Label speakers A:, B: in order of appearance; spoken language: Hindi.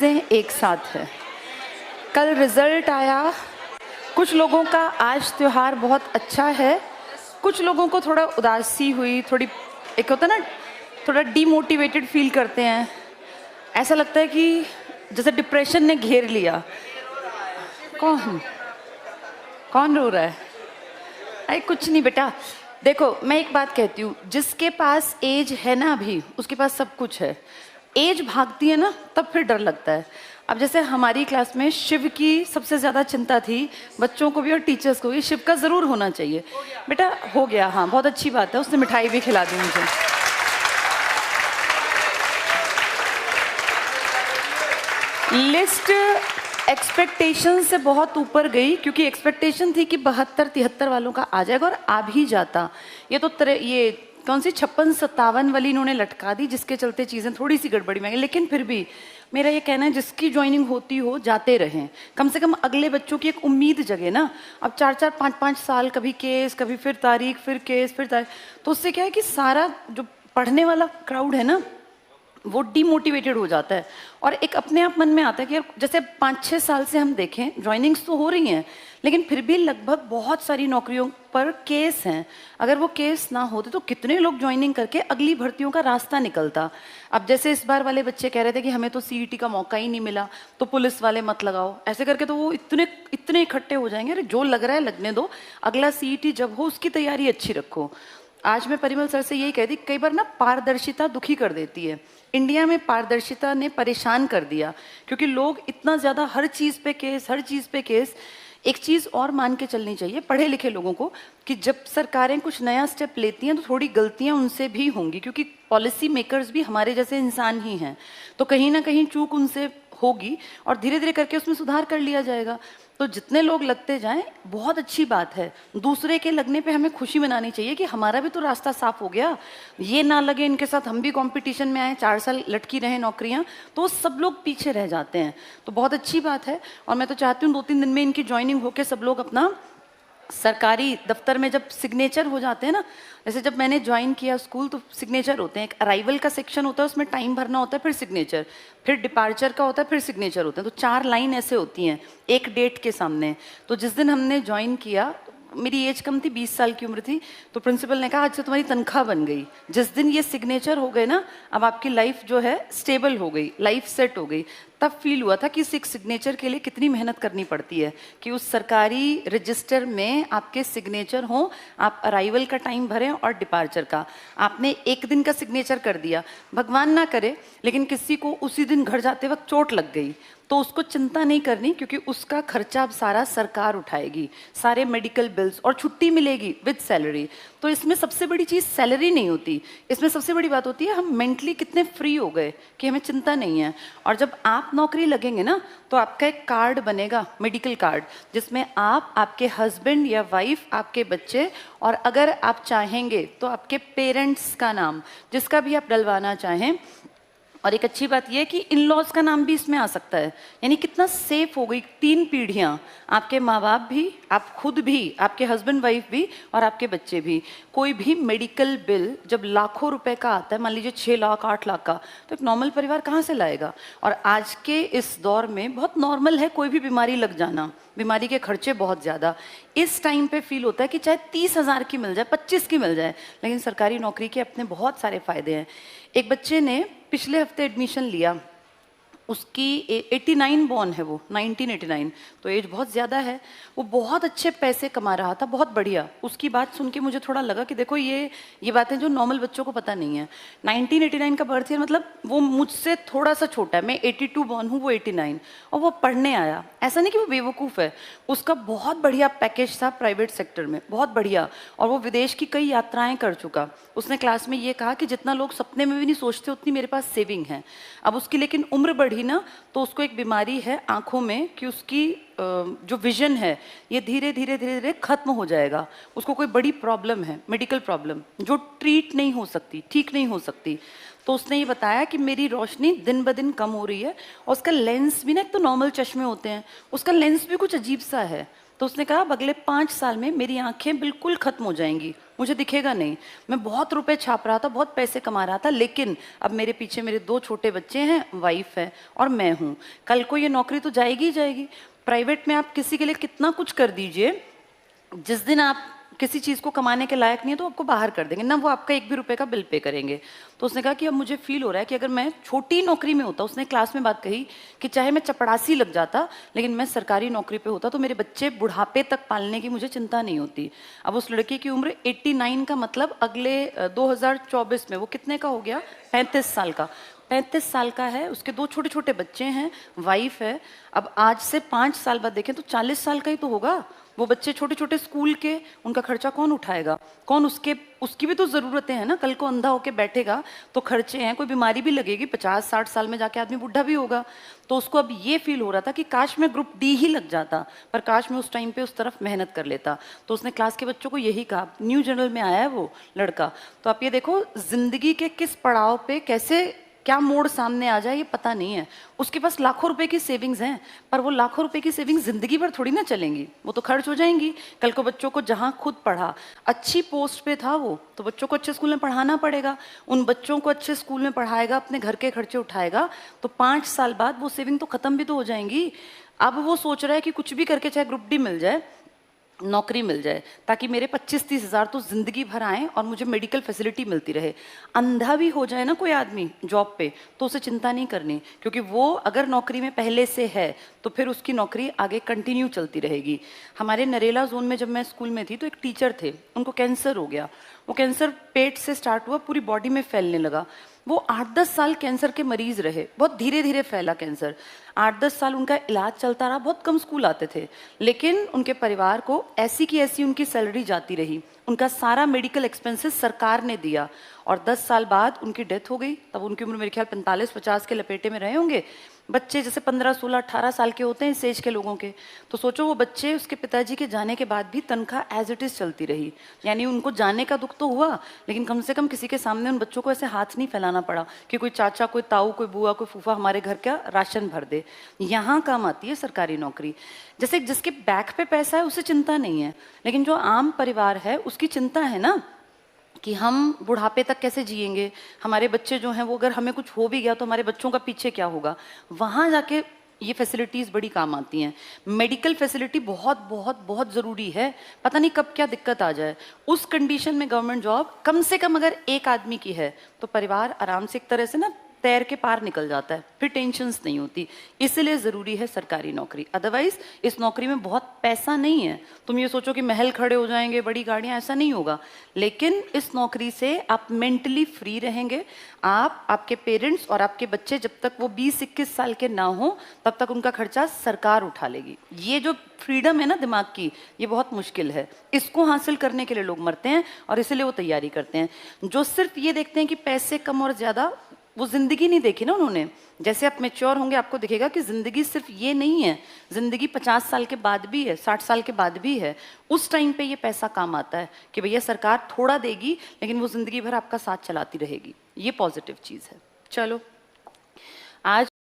A: चीज़ें एक साथ है। कल रिजल्ट आया, कुछ लोगों का आज त्योहार बहुत अच्छा है, कुछ लोगों को थोड़ा उदासी हुई, थोड़ी एक होता है ना, थोड़ा डीमोटिवेटेड फील करते हैं। ऐसा लगता है कि जैसे डिप्रेशन ने घेर लिया। कौन कौन रो रहा है? अरे कुछ नहीं बेटा, देखो मैं एक बात कहती हूँ, जिसके पास एज है ना अभी उसके पास सब कुछ है। एज भागती है ना तब फिर डर लगता है। अब जैसे हमारी क्लास में शिव की सबसे ज़्यादा चिंता थी, बच्चों को भी और टीचर्स को भी, शिव का ज़रूर होना चाहिए। बेटा हो गया, हाँ बहुत अच्छी बात है, उसने मिठाई भी खिला दी मुझे। लिस्ट एक्सपेक्टेशन से बहुत ऊपर गई, क्योंकि एक्सपेक्टेशन थी कि 72-73 वालों का आ जाएगा और आ भी जाता। ये तो ये कौन सी 56-57 वाली इन्होंने लटका दी, जिसके चलते चीज़ें थोड़ी सी गड़बड़ी में गई। लेकिन फिर भी मेरा ये कहना है, जिसकी ज्वाइनिंग होती हो जाते रहें, कम से कम अगले बच्चों की एक उम्मीद जगे ना। अब 4-4 5-5 साल, कभी केस, कभी फिर तारीख, फिर केस, फिर तारीख, तो उससे क्या है कि सारा जो पढ़ने वाला क्राउड है ना वो डीमोटिवेटेड हो जाता है। और एक अपने आप मन में आता है कि यार जैसे 5-6 साल से हम देखें, ज्वाइनिंग्स तो हो रही हैं, लेकिन फिर भी लगभग बहुत सारी नौकरियों पर केस हैं। अगर वो केस ना होते तो कितने लोग ज्वाइनिंग करके अगली भर्तियों का रास्ता निकलता। अब जैसे इस बार वाले बच्चे कह रहे थे कि हमें तो सीईटी का मौका ही नहीं मिला, तो पुलिस वाले मत लगाओ, ऐसे करके तो वो इतने इतने इकट्ठे हो जाएंगे। अरे जो लग रहा है लगने दो, अगला सीईटी जब हो उसकी तैयारी अच्छी रखो। आज मैं परिमल सर से यही कहती, कई बार ना पारदर्शिता दुखी कर देती है। इंडिया में पारदर्शिता ने परेशान कर दिया, क्योंकि लोग इतना ज़्यादा हर चीज़ पे केस, हर चीज़ पे केस। एक चीज़ और मान के चलनी चाहिए पढ़े लिखे लोगों को, कि जब सरकारें कुछ नया स्टेप लेती हैं तो थोड़ी गलतियां उनसे भी होंगी, क्योंकि पॉलिसी मेकर्स भी हमारे जैसे इंसान ही हैं, तो कहीं ना कहीं चूक उनसे होगी और धीरे धीरे करके उसमें सुधार कर लिया जाएगा। तो जितने लोग लगते जाएं बहुत अच्छी बात है। दूसरे के लगने पे हमें खुशी मनानी चाहिए कि हमारा भी तो रास्ता साफ हो गया। ये ना लगे इनके साथ हम भी कंपटीशन में आए, 4 साल लटकी रहे नौकरियां, तो सब लोग पीछे रह जाते हैं। तो बहुत अच्छी बात है, और मैं तो चाहती हूँ 2-3 दिन में इनकी ज्वाइनिंग होकर सब लोग अपना सरकारी दफ्तर में जब सिग्नेचर हो जाते हैं ना, जैसे जब मैंने ज्वाइन किया स्कूल तो सिग्नेचर होते हैं, एक अराइवल का सेक्शन होता है, उसमें टाइम भरना होता है, फिर सिग्नेचर, फिर डिपार्चर का होता है, फिर सिग्नेचर होते हैं। तो 4 लाइन ऐसे होती हैं एक डेट के सामने। तो जिस दिन हमने ज्वाइन किया, मेरी एज कम थी, 20 साल की उम्र थी, तो प्रिंसिपल ने कहा आज से तुम्हारी तनख्वाह बन गई। जिस दिन ये सिग्नेचर हो गए ना, अब आपकी लाइफ जो है स्टेबल हो गई, लाइफ सेट हो गई। तब फील हुआ था कि इस सिग्नेचर के लिए कितनी मेहनत करनी पड़ती है, कि उस सरकारी रजिस्टर में आपके सिग्नेचर हों, आप अराइवल का टाइम भरें और डिपार्चर का। आपने एक दिन का सिग्नेचर कर दिया, भगवान ना करे लेकिन किसी को उसी दिन घर जाते वक्त चोट लग गई, तो उसको चिंता नहीं करनी, क्योंकि उसका खर्चा अब सारा सरकार उठाएगी, सारे मेडिकल बिल्स, और छुट्टी मिलेगी विद सैलरी। तो इसमें सबसे बड़ी चीज़ सैलरी नहीं होती, इसमें सबसे बड़ी बात होती है हम मेंटली कितने फ्री हो गए कि हमें चिंता नहीं है। और जब आप नौकरी लगेंगे ना, तो आपका एक कार्ड बनेगा, मेडिकल कार्ड, जिसमें आप, आपके हस्बैंड या वाइफ, आपके बच्चे, और अगर आप चाहेंगे तो आपके पेरेंट्स का नाम, जिसका भी आप डलवाना चाहें। और एक अच्छी बात यह है कि इन लॉज का नाम भी इसमें आ सकता है, यानी कितना सेफ हो गई 3 पीढ़ियाँ, आपके माँ बाप भी, आप खुद भी, आपके हस्बैंड वाइफ भी, और आपके बच्चे भी। कोई भी मेडिकल बिल जब लाखों रुपए का आता है, मान लीजिए 6 लाख 8 लाख का, तो एक नॉर्मल परिवार कहाँ से लाएगा? और आज के इस दौर में बहुत नॉर्मल है कोई भी बीमारी लग जाना, बीमारी के खर्चे बहुत ज़्यादा। इस टाइम पे फील होता है कि चाहे 30,000 की मिल जाए, 25 की मिल जाए, लेकिन सरकारी नौकरी के अपने बहुत सारे फायदे हैं। एक बच्चे ने पिछले हफ्ते एडमिशन लिया, उसकी 89 बॉर्न है, वो 1989, तो एज बहुत ज़्यादा है। वो बहुत अच्छे पैसे कमा रहा था, बहुत बढ़िया। उसकी बात सुन के मुझे थोड़ा लगा कि देखो ये बातें जो नॉर्मल बच्चों को पता नहीं है। 1989 का बर्थ ईयर, मतलब वो मुझसे थोड़ा सा छोटा है, मैं 82 बॉर्न हूँ, वो 89, और वो पढ़ने आया। ऐसा नहीं कि वो बेवकूफ़ है, उसका बहुत बढ़िया पैकेज था प्राइवेट सेक्टर में, बहुत बढ़िया, और वो विदेश की कई यात्राएँ कर चुका। उसने क्लास में ये कहा कि जितना लोग सपने में भी नहीं सोचते उतनी मेरे पास सेविंग है। अब उसकी लेकिन उम्र बढ़ी ना, तो उसको एक बीमारी है आंखों में कि उसकी जो विजन है ये धीरे धीरे धीरे धीरे खत्म हो जाएगा। उसको कोई बड़ी प्रॉब्लम है, मेडिकल प्रॉब्लम, जो ट्रीट नहीं हो सकती, ठीक नहीं हो सकती। तो उसने ये बताया कि मेरी रोशनी दिन ब दिन कम हो रही है, और उसका लेंस भी ना, एक तो नॉर्मल चश्मे होते हैं, उसका लेंस भी कुछ अजीब सा है। तो उसने कहा अब अगले 5 साल में मेरी आंखें बिल्कुल खत्म हो जाएंगी, मुझे दिखेगा नहीं। मैं बहुत रुपए छाप रहा था, बहुत पैसे कमा रहा था, लेकिन अब मेरे पीछे मेरे 2 छोटे बच्चे हैं, वाइफ है और मैं हूँ। कल को ये नौकरी तो जाएगी ही जाएगी। प्राइवेट में आप किसी के लिए कितना कुछ कर दीजिए, जिस दिन आप किसी चीज़ को कमाने के लायक नहीं है तो आपको बाहर कर देंगे ना, वो आपका 1 भी रुपए का बिल पे करेंगे। तो उसने कहा कि अब मुझे फील हो रहा है कि अगर मैं छोटी नौकरी में होता, उसने क्लास में बात कही कि चाहे मैं चपड़ासी लग जाता लेकिन मैं सरकारी नौकरी पे होता तो मेरे बच्चे बुढ़ापे तक पालने की मुझे चिंता नहीं होती। अब उस लड़के की उम्र 89 का मतलब अगले 2024 में वो कितने का हो गया, 35 साल का। 35 साल का है, उसके 2 छोटे छोटे बच्चे हैं, वाइफ है। अब आज से 5 साल बाद देखें तो 40 साल का ही तो होगा। वो बच्चे छोटे छोटे स्कूल के, उनका खर्चा कौन उठाएगा, कौन उसकी भी तो ज़रूरतें हैं ना। कल को अंधा होके बैठेगा तो खर्चे हैं, कोई बीमारी भी लगेगी, 50-60 साल में जाके आदमी बुढ़ा भी होगा। तो उसको अब ये फील हो रहा था कि काश मैं ग्रुप डी ही लग जाता, पर काश मैं उस टाइम पे उस तरफ मेहनत कर लेता। तो उसने क्लास के बच्चों को यही कहा, न्यू जनरल में आया है वो लड़का। तो आप ये देखो जिंदगी के किस पड़ाव पे कैसे क्या मोड़ सामने आ जाए ये पता नहीं है। उसके पास लाखों रुपए की सेविंग्स हैं, पर वो लाखों रुपए की सेविंग्स जिंदगी भर थोड़ी ना चलेंगी, वो तो खर्च हो जाएंगी। कल को बच्चों को जहां खुद पढ़ा, अच्छी पोस्ट पे था वो, तो बच्चों को अच्छे स्कूल में पढ़ाना पड़ेगा। उन बच्चों को अच्छे स्कूल में पढ़ाएगा, अपने घर के खर्चे उठाएगा, तो 5 साल बाद वो सेविंग तो खत्म भी तो हो जाएंगी। अब वो सोच रहा है कि कुछ भी करके चाहे ग्रुप डी मिल जाए, नौकरी मिल जाए, ताकि मेरे 25-30 हज़ार तो जिंदगी भर आए और मुझे मेडिकल फैसिलिटी मिलती रहे। अंधा भी हो जाए ना कोई आदमी जॉब पे तो उसे चिंता नहीं करनी, क्योंकि वो अगर नौकरी में पहले से है तो फिर उसकी नौकरी आगे कंटिन्यू चलती रहेगी। हमारे नरेला जोन में जब मैं स्कूल में थी तो एक टीचर थे, उनको कैंसर हो गया। वो कैंसर पेट से स्टार्ट हुआ, पूरी बॉडी में फैलने लगा। वो 8-10 साल कैंसर के मरीज रहे, बहुत धीरे धीरे फैला कैंसर। 8-10 साल उनका इलाज चलता रहा, बहुत कम स्कूल आते थे, लेकिन उनके परिवार को ऐसी की ऐसी उनकी सैलरी जाती रही। उनका सारा मेडिकल एक्सपेंसेस सरकार ने दिया और 10 साल बाद उनकी डेथ हो गई। तब उनकी उम्र मेरे ख्याल 45-50 के लपेटे में रहे होंगे। बच्चे जैसे 15, 16, 18 साल के होते हैं इस एज के लोगों के। तो सोचो वो बच्चे, उसके पिताजी के जाने के बाद भी तनख्वाह एज इट इज चलती रही। यानी उनको जाने का दुख तो हुआ, लेकिन कम से कम किसी के सामने उन बच्चों को ऐसे हाथ नहीं फैलाना पड़ा कि कोई चाचा, कोई ताऊ, कोई बुआ, कोई फूफा हमारे घर का राशन भर दे। यहाँ काम आती है सरकारी नौकरी। जैसे जिसके बैक पे पैसा है उसे चिंता नहीं है, लेकिन जो आम परिवार है उसकी चिंता है ना कि हम बुढ़ापे तक कैसे जिएंगे, हमारे बच्चे जो हैं वो अगर हमें कुछ हो भी गया तो हमारे बच्चों का पीछे क्या होगा। वहाँ जाके ये फैसिलिटीज़ बड़ी काम आती हैं। मेडिकल फैसिलिटी बहुत बहुत बहुत ज़रूरी है, पता नहीं कब क्या दिक्कत आ जाए। उस कंडीशन में गवर्नमेंट जॉब कम से कम अगर एक आदमी की है तो परिवार आराम से एक तरह से ना तैर के पार निकल जाता है, फिर टेंशन्स नहीं होती। इसलिए ज़रूरी है सरकारी नौकरी। अदरवाइज इस नौकरी में बहुत पैसा नहीं है। तुम ये सोचो कि महल खड़े हो जाएंगे, बड़ी गाड़ियाँ, ऐसा नहीं होगा। लेकिन इस नौकरी से आप मेंटली फ्री रहेंगे। आप, आपके पेरेंट्स और आपके बच्चे जब तक वो 20-21 साल के ना हो तब तक उनका खर्चा सरकार उठा लेगी। ये जो फ्रीडम है ना दिमाग की, ये बहुत मुश्किल है। इसको हासिल करने के लिए लोग मरते हैं और इसीलिए वो तैयारी करते हैं। जो सिर्फ ये देखते हैं कि पैसे कम और ज़्यादा, वो जिंदगी नहीं देखी ना उन्होंने। जैसे आप मैच्योर होंगे आपको दिखेगा कि जिंदगी सिर्फ ये नहीं है, जिंदगी 50 साल के बाद भी है, 60 साल के बाद भी है। उस टाइम पे ये पैसा काम आता है कि भैया सरकार थोड़ा देगी लेकिन वो जिंदगी भर आपका साथ चलाती रहेगी। ये पॉजिटिव चीज़ है। चलो आज